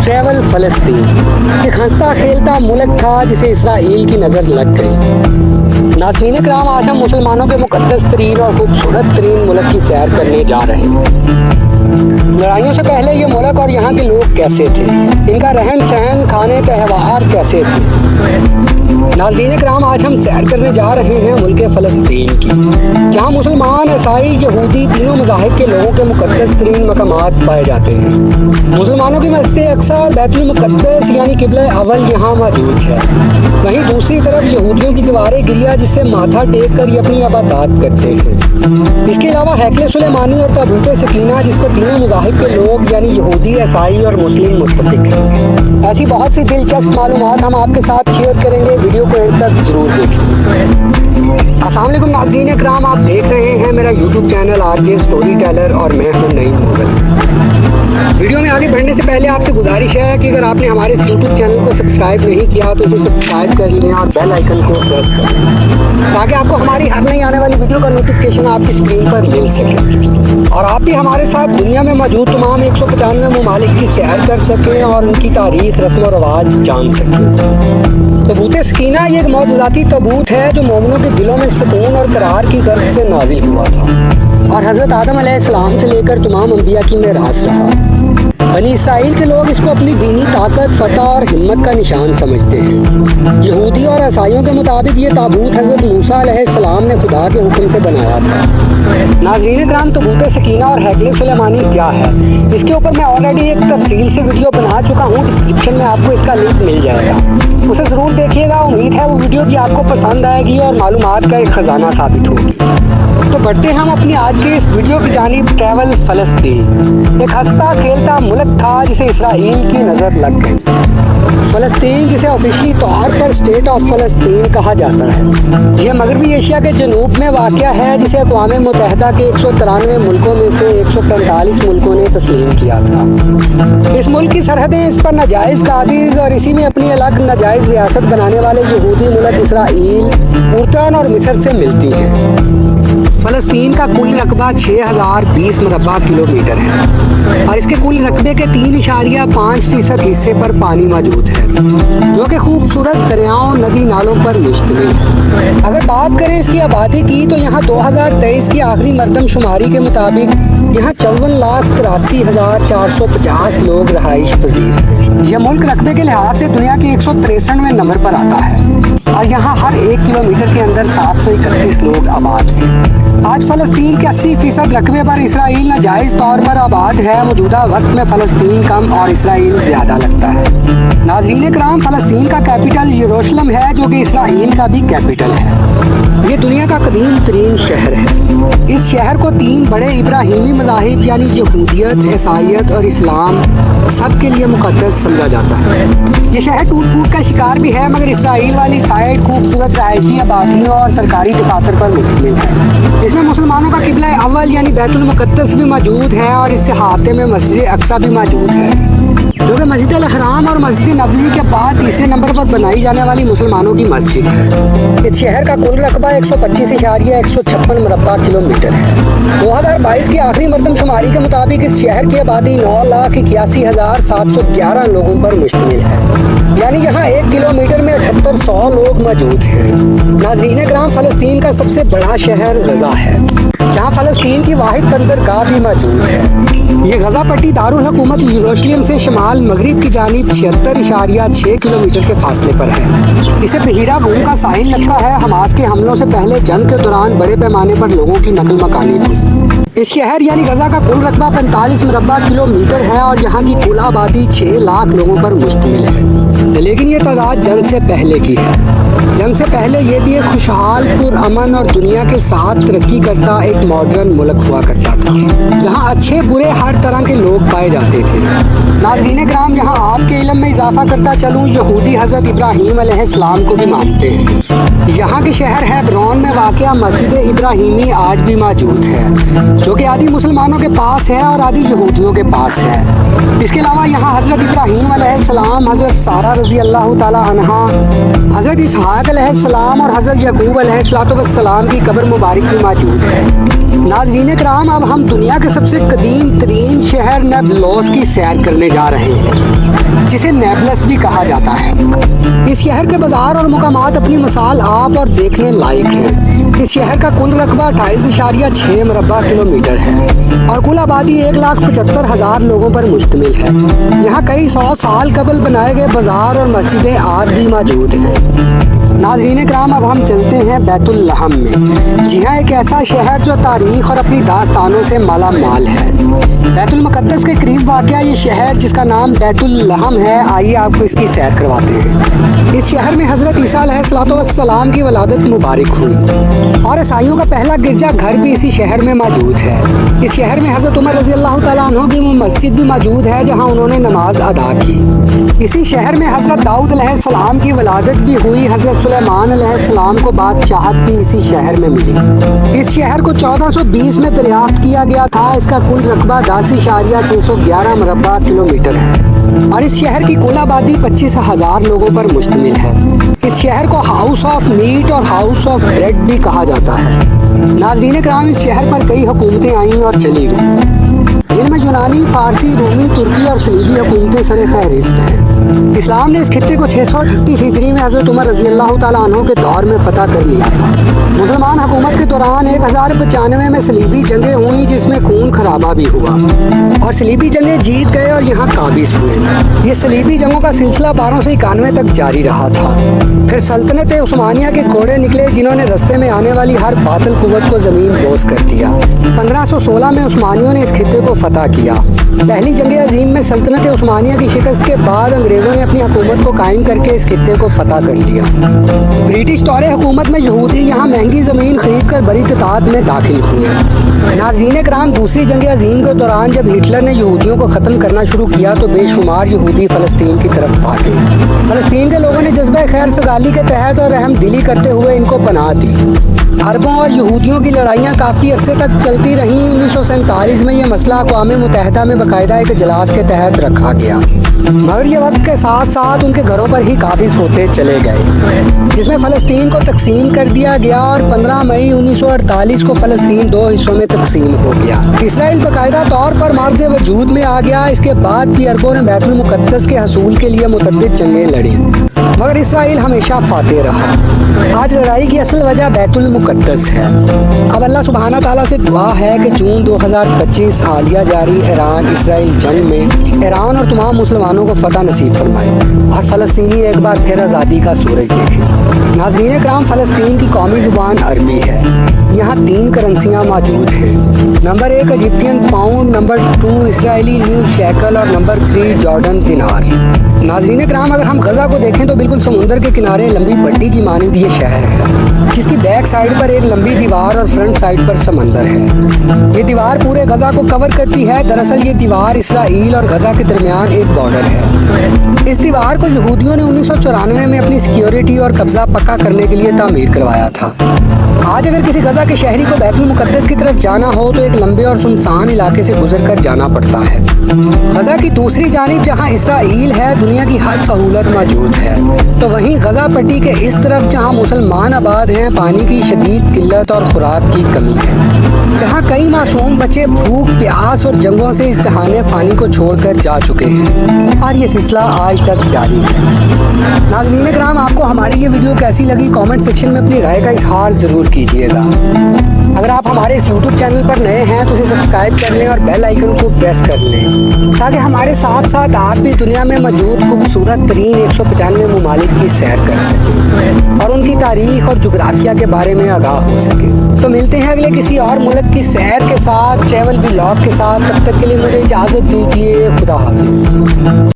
Travel फ़लस्तीन एक हंसता खेलता मुल्क था जिसे इसराइल की नज़र लग गई। नाज़रीन इकराम, आज हम मुसलमानों के मुक़द्दस तरीन और खूबसूरत तरीन मुल्क की सैर करने जा रहे हैं। लड़ाइयों से पहले ये मुल्क और यहाँ के लोग कैसे थे, इनका रहन सहन, खाने त्यौहार कैसे थे। नाज़रीन इकराम, आज हम सैर करने जा रहे हैं मुल्क फ़लस्तीन की, जहाँ मुसलमान, ईसाई, यहूदी तीनों मज़ाहिब के लोगों के मुक़द्दस तरीन मकामात पाए जाते हैं। मुसलमानों की मस्जिद अक्सा और बैतुल मुक़द्दस यानी क़िबला अव्वल यहाँ मौजूद है। वहीं दूसरी तरफ यहूदियों की दीवारें गिरिया जिससे माथा टेक कर ये अपनी इबादत करते हैं। इसके अलावा हैकल सुलेमानी और ताबूत सकीना जिस पर तीनों मज़ाहिब के लोग यानी यहूदी, ईसाई और मुस्लिम मुत्तफ़िक़ हैं। ऐसी बहुत सी दिलचस्प मालूमात हम आपके साथ शेयर करेंगे, वीडियो को एंड तक ज़रूर देखें। अस्सलाम वालेकुम नाज़रीन इकराम, आप देख रहे हैं मेरा YouTube channel RJ story teller और मैं हूं नईम मुग़ल। वीडियो में आगे बढ़ने से पहले आपसे गुजारिश है कि अगर आपने हमारे इस यूट्यूब चैनल को सब्सक्राइब नहीं किया तो इसे सब्सक्राइब कर लें और बेल आइकन को प्रेस कर लें ताकि आपको हमारी हर नई आने वाली वीडियो का नोटिफिकेशन आपकी स्क्रीन पर मिल सके और आप भी हमारे साथ दुनिया में मौजूद तमाम 195 ममालिक की सैर कर सकें और उनकी तारीख, रस्म और रवाज जान सकें। ताबूत सकीना ये एक मौजूदाती ताबूत है जो मोमिनों के दिलों में सुकून और करार की गर्ज से नाजिल हुआ था और हज़रत आदम अलैहिस्सलाम से लेकर तमाम अंबिया की मेरास रहा। बनी इसराइल के लोग इसको अपनी दीनी ताकत, फतह और हिम्मत का निशान समझते हैं। यहूदी और ईसाइयों के मुताबिक ये ताबूत हज़रत मूसा अलैहिस्सलाम ने खुदा के हुक्म से बनाया था। नाज़रीन इकराम, ताबूत सकीना और हैकल सुलेमानी क्या है, इसके ऊपर मैं ऑलरेडी एक तफसील से वीडियो बना चुका हूँ। डिस्क्रिप्शन में आपको इसका लिंक मिल जाएगा, उसे ज़रूर देखिएगा। उम्मीद है वो वीडियो भी आपको पसंद आएगी और मालूमात का एक ख़जाना साबित होगी। तो बढ़ते हैं हम अपनी आज के इस वीडियो की जानिब। ट्रैवल फ़लस्तीन एक हंसता खेलता मुल्क था जिसे इसराइल की नज़र लग गई। फ़लस्तीन जिसे ऑफिशियली तौर पर स्टेट ऑफ फ़लस्तीन कहा जाता है, यह मगरबी एशिया के जनूब में वाक़या है जिसे अक़वाम मुत्तहिदा के 193 मुल्कों में से 145 मुल्कों ने तस्लीम किया था। इस मुल्क की सरहदें इस पर नाजायज़ काबिज़ और इसी में अपनी अलग नाजायज़ रियासत बनाने वाले यहूदी मुल्क इसराइल, उर्दन और मिस्र से मिलती हैं। फ़लस्तीन का कुल रकबा 6020 मुरबा किलोमीटर है और इसके कुल रकबे के 3.5% हिस्से पर पानी मौजूद है जो कि खूबसूरत दरियाओं, नदी नालों पर मुश्तमिल है। अगर बात करें इसकी आबादी की तो यहाँ 2023 की आखिरी मरदमशुमारी के मुताबिक यहाँ 54,83,450 लोग रहाइश पजीर हैं। यह मुल्क रकबे के लिहाज से दुनिया के 163वें नंबर पर आता है और यहाँ हर 1 किलोमीटर के अंदर 731 लोग आबाद हैं। आज फ़लस्तीन के 80% रकबे पर इसराइल नाजायज़ तौर पर आबाद है। मौजूदा वक्त में फ़लस्तीन कम और इसराइल ज़्यादा लगता है। नाज़रीन इकराम, फ़लस्तीन का कैपिटल यरूशलेम है जो कि इसराइल का भी कैपिटल है। ये दुनिया का कदीम तरीन शहर है। इस शहर को 3 बड़े इब्राहिमी मज़ाहिब यानी यहूदियत, ईसाईयत और इस्लाम सब के लिए मुक़द्दस समझा जाता है। ये शहर टूट फूट का शिकार भी है मगर इसराइल वाली साइड खूबसूरत रहायशी आबादियों और सरकारी दफातर पर मुश्तमिल है। इसमें मुसलमानों का क़िबला अव्वल यानी बैतुल मुक़द्दस भी मौजूद है और इससे अहाते में मस्जिद अक्सा भी मौजूद है जो कि मस्जिद अल हराम और मस्जिद नबवी के बाद तीसरे नंबर पर बनाई जाने वाली मुसलमानों की मस्जिद है। इस शहर का कुल रकबा 125.156 मुरबा किलोमीटर है। 2022 की आखिरी मरदमशुमारी के मुताबिक इस शहर की आबादी 9,81,711 लोगों पर मुश्तमिल है, यानी यहाँ 1 किलोमीटर में 7800 लोग मौजूद हैं। नाज़रीन इकराम, फ़लस्तीन का सबसे बड़ा शहर गज़ा है जहाँ फ़लस्तीन की वाहिद बंदरगाह भी मौजूद है। ये गज़ा पट्टी दारुल हुकूमत यरूशलेम से शमाल मगरिब की जानिब 76.6 किलोमीटर के फासले पर है। इसे बहीरा रूम का साहिल लगता है। हमास के हमलों से पहले जंग के दौरान बड़े पैमाने पर लोगों की नकल मकानी हुई। इस शहर यानी गज़ा का कुल रकबा 45 मुरबा किलोमीटर है और यहाँ की कुल आबादी 6 लाख लोगों पर मुश्तमिल है, लेकिन ये तादाद जंग से पहले की है। जंग से पहले ये भी एक खुशहाल, पुरअमन और दुनिया के साथ तरक्की करता एक मॉडर्न मुल्क हुआ करता था जहाँ अच्छे बुरे हर तरह के लोग पाए जाते थे। नाज़रीन इकराम, यहाँ आपके इल्म में इजाफा करता चलूँ, यहूदी हज़रत इब्राहीम अलैहिस्सलाम को भी मानते हैं। यहाँ के शहर हेब्रोन में वाक़या मस्जिद इब्राहीमी आज भी मौजूद है जो कि आधी मुसलमानों के पास है और आधी यहूदियों के पास है। इसके अलावा यहाँ हज़रत इब्राहीम अलैहिस्सलाम, हज़रत सारा रज़ी अल्लाह ताला अन्हा, हज़रत इसहाक़ अलैहिस्सलाम और हज़रत यकूब अलैहिस्सलाम की कब्र मुबारक भी मौजूद है। नाज़रीन कराम, अब हम दुनिया के सबसे कदीम तरीन शहर नेबलोस की सैर करने जा रहे हैं, जिसे नेबलस भी कहा जाता है। इस शहर के बाजार और मुकामात अपनी मिसाल आप और देखने लायक हैं। इस शहर का कुल रकबा 28.6 मरबा किलोमीटर है और कुल आबादी 1,75,000 लोगों पर मुश्तमिल है। यहाँ कई 100 साल कबल बनाए गए बाजार और मस्जिदें आज भी मौजूद हैं। नाज़रीन कराम, अब हम चलते हैं बैतुल लहम में। जी हाँ, एक ऐसा शहर जो तारीख और अपनी दास्तानों से माला माल है। बैतुल मुक़द्दस के करीब वाक़या ये शहर, जिसका नाम बैतुल लहम है, आइए आपको इसकी सैर करवाते हैं। इस शहर में हज़रत ईसा अलैहिस्सलाम की वलादत मुबारक हुई और ईसाइयों का पहला गिरजा घर भी इसी शहर में मौजूद है। इस शहर में हज़रत उमर रज़ी अल्लाह तआला अन्हु की मस्जिद भी मौजूद है, जहाँ उन्होंने नमाज अदा की। इसी शहर में हज़रत दाऊद अलैहिस्सलाम की वलादत भी हुई। हज़रत सुलेमान अलैहिस्सलाम को बादशाहत भी इसी शहर में मिली। इस शहर को 1420 में दरियाफ्त किया गया था। इसका कुल रकबा 10.611 मरबा किलोमीटर है और इस शहर की कुल आबादी 25,000 लोगों पर मुश्तमिल है। इस शहर को हाउस ऑफ मीट और हाउस ऑफ ब्रेड भी कहा जाता है। नाज़रीन कराम, इस शहर पर कई हुकूमतें आईं और चली गईं, जिनमें यूनानी, फारसी, रूमी, तुर्की और सलीबी हुकूमतें सर फहरिस्त हैं। इस्लाम ने इस खित्ते को 638 हिजरी में हज़रत उमर रज़ी अल्लाह तआला अन्हु के दौर में फ़तह कर लिया था। मुसलमान हुकूमत के दौरान 1095 में सलीबी जंगें हुई, जिसमें खून खराबा भी हुआ और सलीबी जंगें जीत गए और यहाँ काबिज हुए। ये सलीबी जंगों का सिलसिला 1291 तक जारी रहा था। फिर सल्तनत उस्मानिया के घोड़े निकले, जिन्होंने रस्ते में आने वाली हर बातिल कुव्वत को ज़मीन बोस कर दिया। 1516 में उस्मानियों ने इस खित्ते को फतह किया। पहली जंग अजीम में सल्तनत उस्मानिया की शिकस्त के बाद अंग्रेज़ों ने अपनी हुकूमत को कायम करके इस खित्ते को फतह कर लिया। ब्रिटिश दौरे हुकूमत में यहूदी यहाँ महंगी ज़मीन खरीद कर बड़ी तादाद में दाखिल हुए। नाज़रीन कराम, दूसरी जंग अजीम के दौरान जब हिटलर ने यहूदियों को ख़त्म करना शुरू किया तो बेशुमार यहूदी फ़लस्तीन की तरफ भागे। फ़लस्तीन के लोगों ने जज्बा खैर सगाली के तहत और रहम दिली करते हुए इनको पनाह दी। अरबों और यहूदियों की लड़ाइयाँ काफ़ी अरसे तक चलती रहीं। 1947 में यह मसला अक़वाम मुत्तहिदा में बाकायदा एक इजलास के तहत रखा गया, मगर ये वक्त के साथ साथ उनके घरों पर ही काबिज होते चले गए, जिसमें फ़लस्तीन को तकसीम कर दिया गया और 15 मई 1948 को फ़लस्तीन 2 हिस्सों में तकसीम हो गया। इसराइल बाकायदा तौर पर मार्ज़ वजूद में आ गया। इसके बाद भी अरबों ने बैतुल मुक़द्दस के हसूल के लिए मुतअद्दिद जंगें लड़ी, मगर इसराइल हमेशा फातेह रहा। आज लड़ाई की असल वजह बैतुल मुक़द्दस है। अब अल्लाह सुब्हाना ताला से दुआ है कि जून 2025 हालिया जारी ईरान इसराइल जंग में ईरान और तमाम मुसलमानों को फ़तह नसीब फरमाए और फ़लस्तीनी एक बार फिर आज़ादी का सूरज देखें। नाज़रीन कराम, फ़लस्तीन की कौमी ज़ुबान अरबी है। यहाँ 3 करेंसियाँ मौजूद हैं। Number 1 Egyptian pound, number 2 Israeli new shackle और नंबर 3 जॉर्डन दिनार। नाज़रीन कराम, अगर हम गज़ा को देखें तो बिल्कुल समुंदर के किनारे लंबी पट्टी की मानिंद ये शहर है, जिसकी बैक साइड पर एक लंबी दीवार और फ्रंट साइड पर समंदर है। ये दीवार पूरे गज़ा को कवर करती है। दरअसल ये दीवार इसराइल और गज़ा के दरमियान एक बॉर्डर है। इस दीवार को यहूदियों ने 1994 में अपनी सिक्योरिटी और कब्ज़ा पक्का करने के लिए तामीर करवाया था। आज अगर किसी गज़ा के शहरी को बैतुल मुक़द्दस की तरफ जाना हो तो एक लंबे और सुनसान इलाके से गुजर कर जाना पड़ता है। गज़ा की दूसरी जानिब जहाँ इसराइल है, दुनिया की हर सहूलत मौजूद है, तो वहीं गज़ा पट्टी के इस तरफ जहाँ मुसलमान आबाद हैं, पानी की शदीद किल्लत और खुराक की कमी है, जहाँ कई मासूम बच्चे भूख, प्यास और जंगों से इस जहाने फ़ानी को छोड़कर जा चुके हैं और ये सिलसिला आज तक जारी है। नाज़रीन कराम, आपको हमारी ये वीडियो कैसी लगी कमेंट सेक्शन में अपनी राय का इजहार ज़रूर कीजिएगा। अगर आप हमारे इस YouTube चैनल पर नए हैं तो इसे सब्सक्राइब कर लें और बेल आइकन को प्रेस कर लें, ताकि हमारे साथ साथ आप भी दुनिया में मौजूद खूबसूरत तरीन 195 ममालिक की सैर कर सकें और उनकी तारीख और जुग्राफिया के बारे में आगाह हो सकें। तो मिलते हैं अगले किसी और मुल्क की सैर के साथ, ट्रैवल व्लॉग के साथ। तब तक के लिए मुझे इजाज़त दीजिए। खुदा हाफिज़।